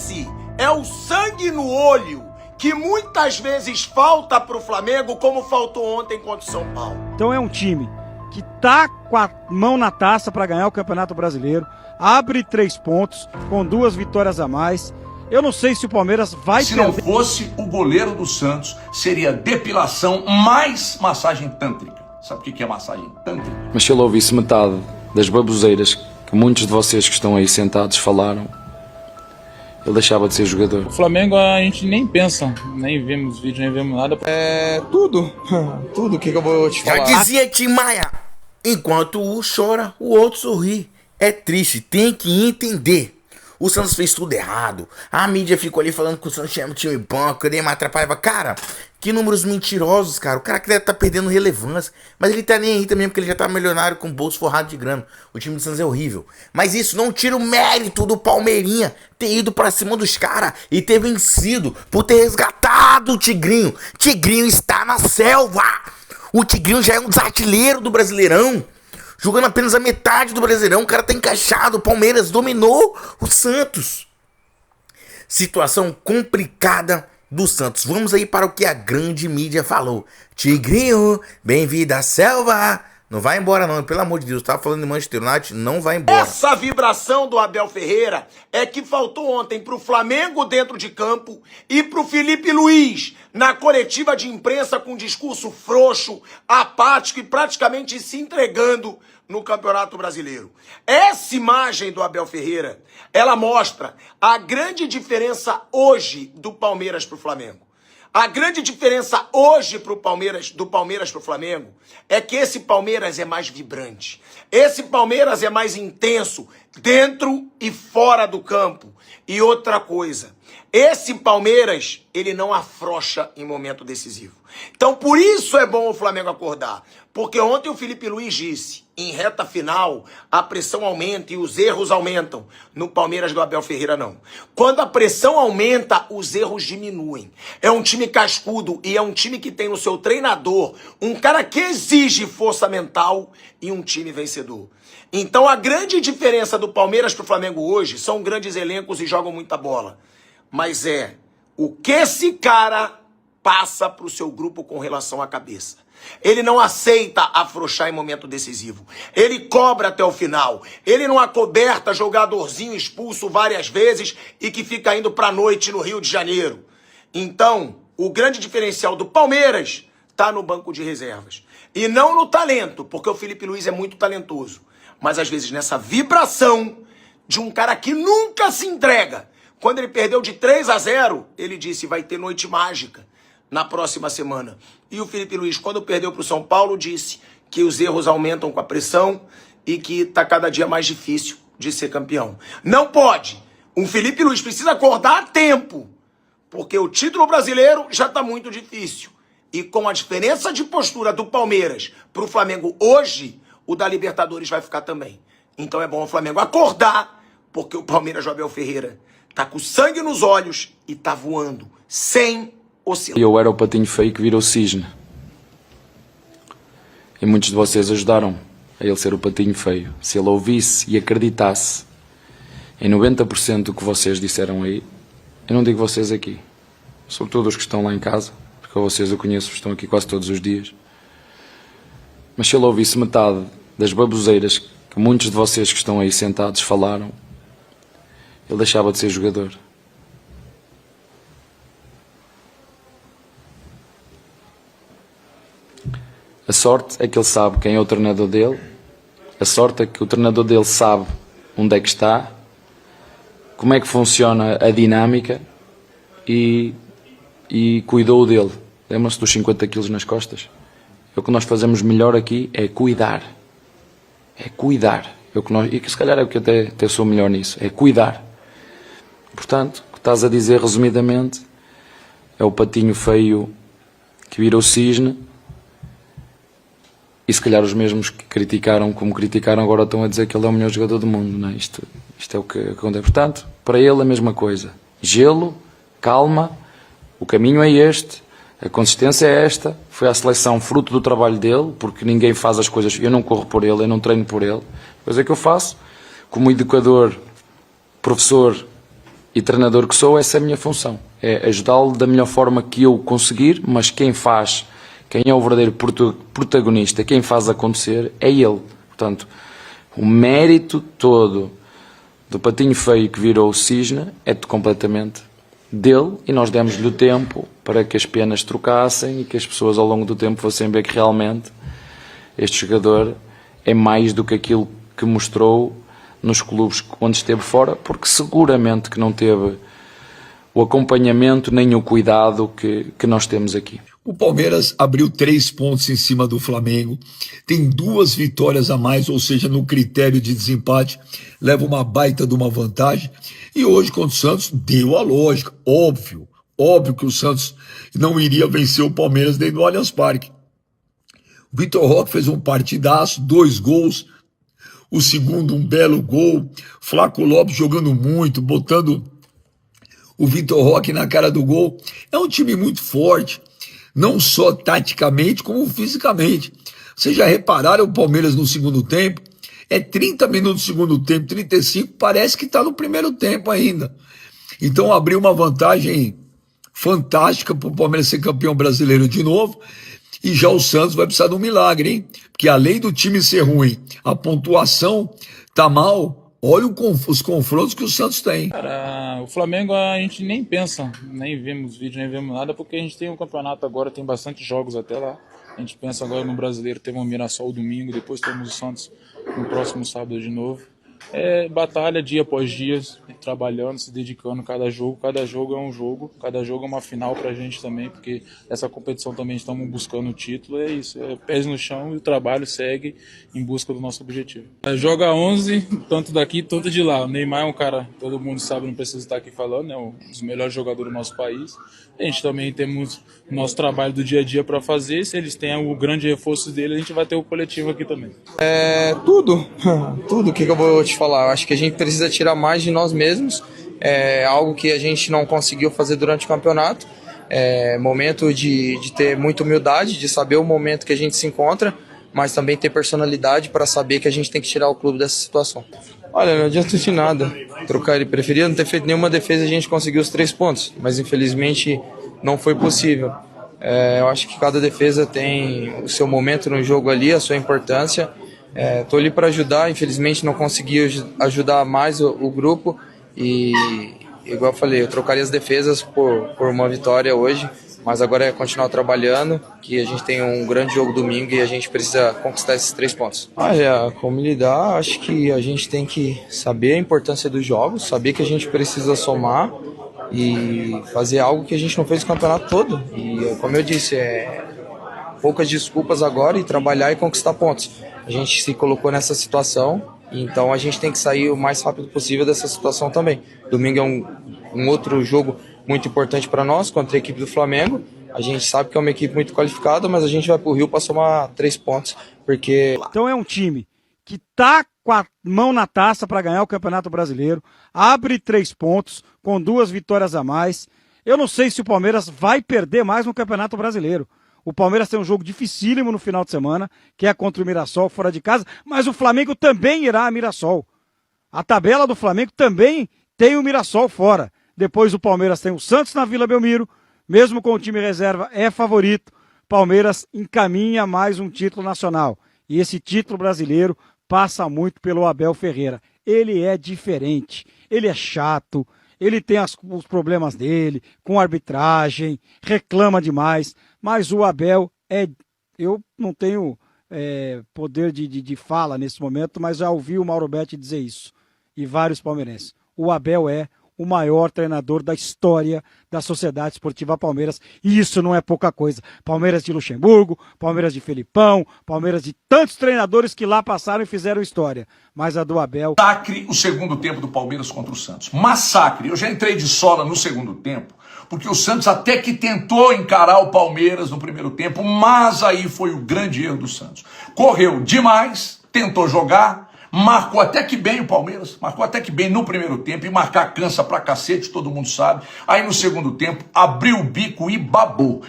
Esse é o sangue no olho que muitas vezes falta pro Flamengo, como faltou ontem contra o São Paulo. Então é um time que tá com a mão na taça para ganhar o Campeonato Brasileiro, abre 3 pontos, com 2 vitórias a mais. Eu não sei se o Palmeiras vai Se não fosse o goleiro do Santos, seria depilação mais massagem tântrica. Sabe o que é massagem tântrica? Mas se ele ouvisse metade das baboseiras que muitos de vocês que estão aí sentados falaram, ele deixava de ser jogador. O Flamengo a gente nem pensa, nem vemos vídeo, nem vemos nada. É tudo que eu vou te falar. Já dizia Tim Maia, enquanto um chora, o outro sorri. É triste, tem que entender. O Santos fez tudo errado. A mídia ficou ali falando que o Santos tinha um time bom, que o Neymar atrapalhava. Cara, que números mentirosos, cara. O cara que deve estar perdendo relevância. Mas ele tá nem aí também, porque ele já tá milionário com o bolso forrado de grana. O time do Santos é horrível. Mas isso não tira o mérito do Palmeirinha ter ido pra cima dos caras e ter vencido, por ter resgatado o Tigrinho. Tigrinho está na selva. O Tigrinho já é um desartilheiro do Brasileirão. Jogando apenas a metade do Brasileirão, o cara tá encaixado. O Palmeiras dominou o Santos. Situação complicada do Santos. Vamos aí para o que a grande mídia falou. Tigrinho, bem-vindo à selva. Não vai embora não, pelo amor de Deus. Tava falando de Manchester United, não vai embora. Essa vibração do Abel Ferreira é que faltou ontem pro Flamengo dentro de campo e pro Felipe Luiz na coletiva de imprensa com um discurso frouxo, apático e praticamente se entregando no Campeonato Brasileiro. Essa imagem do Abel Ferreira, ela mostra a grande diferença hoje do Palmeiras pro Flamengo. A grande diferença hoje do Palmeiras pro Flamengo é que esse Palmeiras é mais vibrante. Esse Palmeiras é mais intenso dentro e fora do campo. E outra coisa, esse Palmeiras, ele não afrouxa em momento decisivo. Então por isso é bom o Flamengo acordar. Porque ontem o Felipe Luiz disse, em reta final, a pressão aumenta e os erros aumentam. No Palmeiras do Abel Ferreira, não. Quando a pressão aumenta, os erros diminuem. É um time cascudo e é um time que tem no seu treinador um cara que exige força mental e um time vencedor. Então a grande diferença do Palmeiras pro Flamengo hoje são grandes elencos e jogam muita bola. Mas é o que esse cara passa pro seu grupo com relação à cabeça. Ele não aceita afrouxar em momento decisivo. Ele cobra até o final. Ele não acoberta jogadorzinho expulso várias vezes e que fica indo pra noite no Rio de Janeiro. Então, o grande diferencial do Palmeiras tá no banco de reservas. E não no talento, porque o Felipe Luiz é muito talentoso. Mas às vezes nessa vibração de um cara que nunca se entrega. Quando ele perdeu de 3-0, ele disse, vai ter noite mágica na próxima semana. E o Felipe Luiz, quando perdeu para o São Paulo, disse que os erros aumentam com a pressão e que está cada dia mais difícil de ser campeão. Não pode. O Felipe Luiz precisa acordar a tempo, porque o título brasileiro já está muito difícil. E com a diferença de postura do Palmeiras para o Flamengo hoje, o da Libertadores vai ficar também. Então é bom o Flamengo acordar, porque o Palmeiras do Abel Ferreira tá com sangue nos olhos e tá voando, sem oscilar. Eu era o patinho feio que virou cisne. E muitos de vocês ajudaram a ele ser o patinho feio. Se ele ouvisse e acreditasse em 90% do que vocês disseram aí, eu não digo vocês aqui, sobretudo os que estão lá em casa, porque vocês eu conheço, estão aqui quase todos os dias. Mas se ele ouvisse metade das baboseiras que muitos de vocês que estão aí sentados falaram, ele deixava de ser jogador. A sorte é que ele sabe quem é o treinador dele. A sorte é que o treinador dele sabe onde é que está, como é que funciona a dinâmica e cuidou dele. Lembram-se dos 50 quilos nas costas? O que nós fazemos melhor aqui é cuidar. É cuidar. E que se calhar é o que eu até sou melhor nisso. É cuidar. Portanto, o que estás a dizer resumidamente é o patinho feio que virou cisne. E se calhar os mesmos que criticaram, como criticaram, agora estão a dizer que ele é o melhor jogador do mundo, não é? Isto é o que acontece. Portanto, para ele a mesma coisa. Gelo, calma, o caminho é este, a consistência é esta, foi a seleção fruto do trabalho dele, porque ninguém faz as coisas, eu não corro por ele, eu não treino por ele. A coisa que eu faço, como educador, professor E treinador que sou, essa é a minha função. É ajudá-lo da melhor forma que eu conseguir, mas quem é o verdadeiro protagonista, quem faz acontecer, é ele. Portanto, o mérito todo do patinho feio que virou o cisne é completamente dele, e nós demos-lhe o tempo para que as penas trocassem e que as pessoas ao longo do tempo fossem ver que realmente este jogador é mais do que aquilo que mostrou nos clubes onde esteve fora, porque seguramente que não teve o acompanhamento nem o cuidado que nós temos aqui. O Palmeiras abriu 3 pontos em cima do Flamengo, tem 2 vitórias a mais, ou seja, no critério de desempate, leva uma baita de uma vantagem, e hoje contra o Santos deu a lógica, óbvio que o Santos não iria vencer o Palmeiras dentro do Allianz Parque. O Vitor Roque fez um partidaço, 2 gols, o segundo um belo gol, Flaco Lopes jogando muito, botando o Vitor Roque na cara do gol. É um time muito forte, não só taticamente, como fisicamente. Vocês já repararam o Palmeiras no segundo tempo? É 30 minutos do segundo tempo, 35, parece que está no primeiro tempo ainda. Então abriu uma vantagem fantástica para o Palmeiras ser campeão brasileiro de novo. E já o Santos vai precisar de um milagre, hein? Porque além do time ser ruim, a pontuação tá mal. Olha os confrontos que o Santos tem. Cara, o Flamengo a gente nem pensa, nem vemos vídeo, nem vemos nada, porque a gente tem um campeonato agora, tem bastante jogos até lá. A gente pensa agora no Brasileiro, temos o Mirassol domingo, depois temos o Santos no próximo sábado de novo. É batalha dia após dia, trabalhando, se dedicando cada jogo é um jogo, cada jogo é uma final pra gente também, porque essa competição também estamos buscando o título, é isso, é pés no chão e o trabalho segue em busca do nosso objetivo. Joga 11, tanto daqui, tanto de lá. O Neymar é um cara, todo mundo sabe, não precisa estar aqui falando, é um dos melhores jogadores do nosso país. A gente também temos o nosso trabalho do dia a dia para fazer, se eles têm o grande reforço dele, a gente vai ter o coletivo aqui também. Tudo que eu vou te falar. Eu acho que a gente precisa tirar mais de nós mesmos. É algo que a gente não conseguiu fazer durante o campeonato. É momento de ter muita humildade, de saber o momento que a gente se encontra, mas também ter personalidade para saber que a gente tem que tirar o clube dessa situação. Olha, não adianta de nada trocar ele. Preferia não ter feito nenhuma defesa e a gente conseguiu os 3 pontos, mas infelizmente não foi possível. Eu acho que cada defesa tem o seu momento no jogo ali, a sua importância. Tô ali para ajudar, infelizmente não consegui ajudar mais o grupo e, igual eu falei, eu trocaria as defesas por uma vitória hoje, mas agora é continuar trabalhando, que a gente tem um grande jogo domingo e a gente precisa conquistar esses 3 pontos. Olha, como lidar, acho que a gente tem que saber a importância dos jogos, saber que a gente precisa somar e fazer algo que a gente não fez o campeonato todo. E como eu disse, poucas desculpas agora e trabalhar e conquistar pontos. A gente se colocou nessa situação, então a gente tem que sair o mais rápido possível dessa situação também. Domingo é um outro jogo muito importante para nós, contra a equipe do Flamengo. A gente sabe que é uma equipe muito qualificada, mas a gente vai pro Rio para somar 3 pontos, porque... Então é um time que tá com a mão na taça para ganhar o Campeonato Brasileiro, abre 3 pontos, com 2 vitórias a mais. Eu não sei se o Palmeiras vai perder mais no Campeonato Brasileiro. O Palmeiras tem um jogo dificílimo no final de semana, que é contra o Mirassol fora de casa, mas o Flamengo também irá a Mirassol. A tabela do Flamengo também tem o Mirassol fora. Depois o Palmeiras tem o Santos na Vila Belmiro, mesmo com o time reserva é favorito. Palmeiras encaminha mais um título nacional. E esse título brasileiro passa muito pelo Abel Ferreira. Ele é diferente, ele é chato, ele tem os problemas dele, com arbitragem, reclama demais, mas o Abel eu não tenho poder de fala nesse momento, mas já ouvi o Mauro Betti dizer isso, e vários palmeirenses. O Abel é o maior treinador da história da Sociedade Esportiva Palmeiras, e isso não é pouca coisa. Palmeiras de Luxemburgo, Palmeiras de Felipão, Palmeiras de tantos treinadores que lá passaram e fizeram história, mas a do Abel... Massacre o segundo tempo do Palmeiras contra o Santos. Massacre. Eu já entrei de sola no segundo tempo, porque o Santos até que tentou encarar o Palmeiras no primeiro tempo, mas aí foi o grande erro do Santos. Correu demais, tentou jogar, marcou até que bem o Palmeiras, marcou até que bem no primeiro tempo, e marcar cansa pra cacete, todo mundo sabe. Aí no segundo tempo, abriu o bico e babou.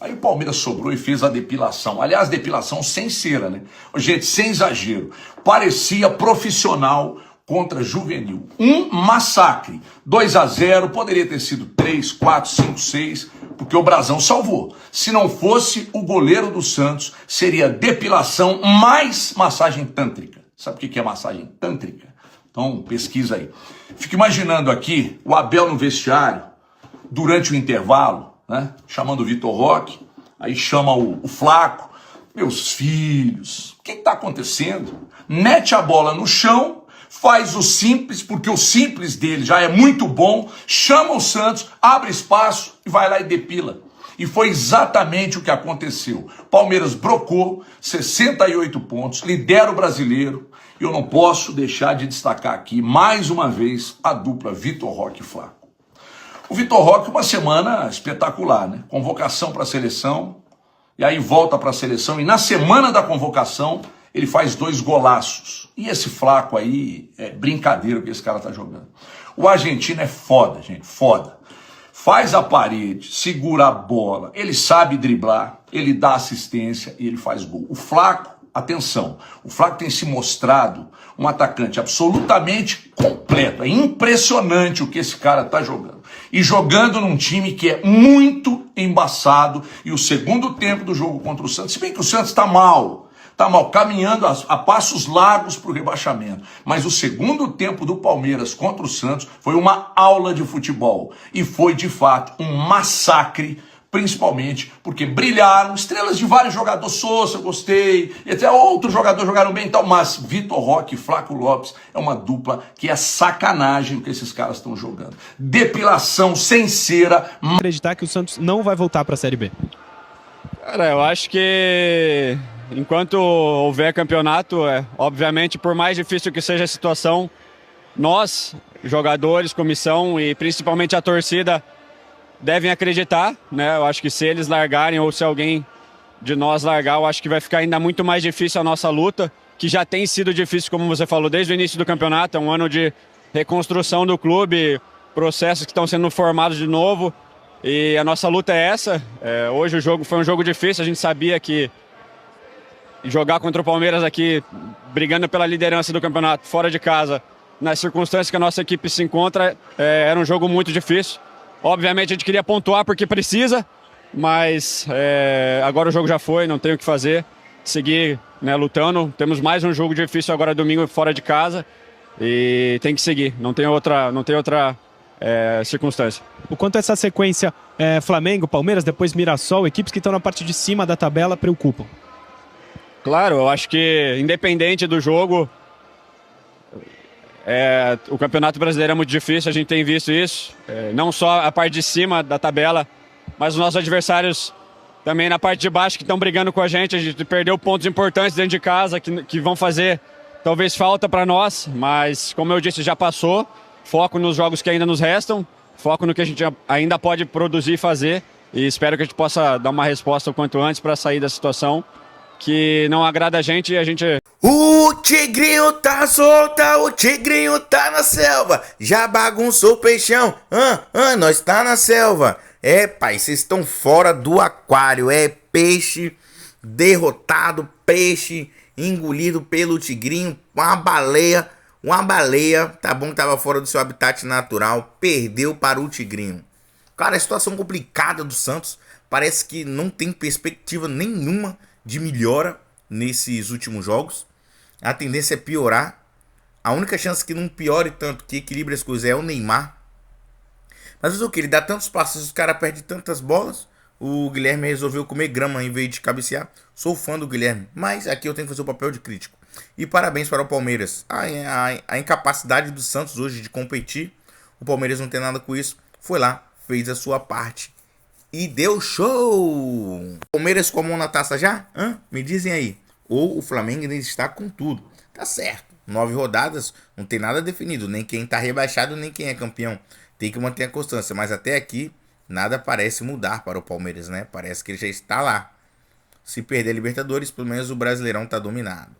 Aí o Palmeiras sobrou e fez a depilação. Aliás, depilação sem cera, né? Gente, sem exagero. Parecia profissional contra Juvenil. Um massacre. 2-0, poderia ter sido 3, 4, 5, 6, porque o Brasão salvou. Se não fosse o goleiro do Santos, seria depilação mais massagem tântrica. Sabe o que é massagem tântrica? Então, pesquisa aí. Fico imaginando aqui o Abel no vestiário, durante o intervalo, né, chamando o Vitor Roque, aí chama o Flaco. Meus filhos, o que está acontecendo? Mete a bola no chão, faz o simples, porque o simples dele já é muito bom, chama o Santos, abre espaço e vai lá e depila. E foi exatamente o que aconteceu. Palmeiras brocou, 68 pontos, lidera o Brasileiro. E eu não posso deixar de destacar aqui, mais uma vez, a dupla Vitor Roque e Flaco. O Vitor Roque, uma semana espetacular, né? Convocação para a seleção, e aí volta para a seleção, e na semana da convocação, ele faz 2 golaços. E esse Flaco aí, é brincadeira o que esse cara tá jogando. O argentino é foda, gente, foda. Faz a parede, segura a bola, ele sabe driblar, ele dá assistência e ele faz gol. O Flaco, atenção, o Flaco tem se mostrado um atacante absolutamente completo. É impressionante o que esse cara tá jogando. E jogando num time que é muito embaçado. E o segundo tempo do jogo contra o Santos, se bem que o Santos tá mal, caminhando a passos largos para o rebaixamento. Mas o segundo tempo do Palmeiras contra o Santos foi uma aula de futebol. E foi, de fato, um massacre, principalmente porque brilharam estrelas de vários jogadores. Sousa, gostei, e até outros jogadores jogaram bem e tal, mas Vitor Roque e Flaco Lopes é uma dupla que é sacanagem o que esses caras estão jogando. Depilação sem cera. Acreditar que o Santos não vai voltar para a Série B? Cara, eu acho que enquanto houver campeonato, obviamente, por mais difícil que seja a situação, nós, jogadores, comissão e principalmente a torcida, devem acreditar, né? Eu acho que se eles largarem ou se alguém de nós largar, eu acho que vai ficar ainda muito mais difícil a nossa luta, que já tem sido difícil, como você falou, desde o início do campeonato. É um ano de reconstrução do clube, processos que estão sendo formados de novo, e a nossa luta é essa. Hoje o jogo foi um jogo difícil, a gente sabia que jogar contra o Palmeiras aqui, brigando pela liderança do campeonato, fora de casa, nas circunstâncias que a nossa equipe se encontra, era um jogo muito difícil. Obviamente a gente queria pontuar porque precisa, mas agora o jogo já foi, não tem o que fazer. Seguir, né, lutando. Temos mais um jogo difícil agora domingo fora de casa e tem que seguir, não tem outra circunstância. O quanto essa sequência Flamengo, Palmeiras, depois Mirassol, equipes que estão na parte de cima da tabela preocupam? Claro, eu acho que independente do jogo, o Campeonato Brasileiro é muito difícil, a gente tem visto isso. Não só a parte de cima da tabela, mas os nossos adversários também na parte de baixo que estão brigando com a gente perdeu pontos importantes dentro de casa que vão fazer talvez falta para nós, mas como eu disse, já passou. Foco nos jogos que ainda nos restam, foco no que a gente ainda pode produzir e fazer, e espero que a gente possa dar uma resposta o quanto antes para sair da situação que não agrada a gente e a gente... O tigrinho tá solta, o tigrinho tá na selva, já bagunçou o peixão, nós tá na selva. Pai, vocês estão fora do aquário, peixe derrotado, peixe engolido pelo tigrinho, uma baleia, tá bom que tava fora do seu habitat natural, perdeu para o tigrinho. Cara, a situação complicada do Santos, parece que não tem perspectiva nenhuma de melhora nesses últimos jogos. A tendência é piorar. A única chance que não piore tanto, que equilibre as coisas, é o Neymar. Mas o que? Ele dá tantos passos, os caras perdem tantas bolas. O Guilherme resolveu comer grama em vez de cabecear. Sou fã do Guilherme, mas aqui eu tenho que fazer o papel de crítico. E parabéns para o Palmeiras. A incapacidade do Santos hoje de competir, o Palmeiras não tem nada com isso. Foi lá, fez a sua parte e deu show! Palmeiras com a mão na taça já? Me dizem aí. Ou o Flamengo ainda está com tudo. Tá certo. 9 rodadas, não tem nada definido. Nem quem tá rebaixado, nem quem é campeão. Tem que manter a constância. Mas até aqui, nada parece mudar para o Palmeiras, né? Parece que ele já está lá. Se perder a Libertadores, pelo menos o Brasileirão tá dominado.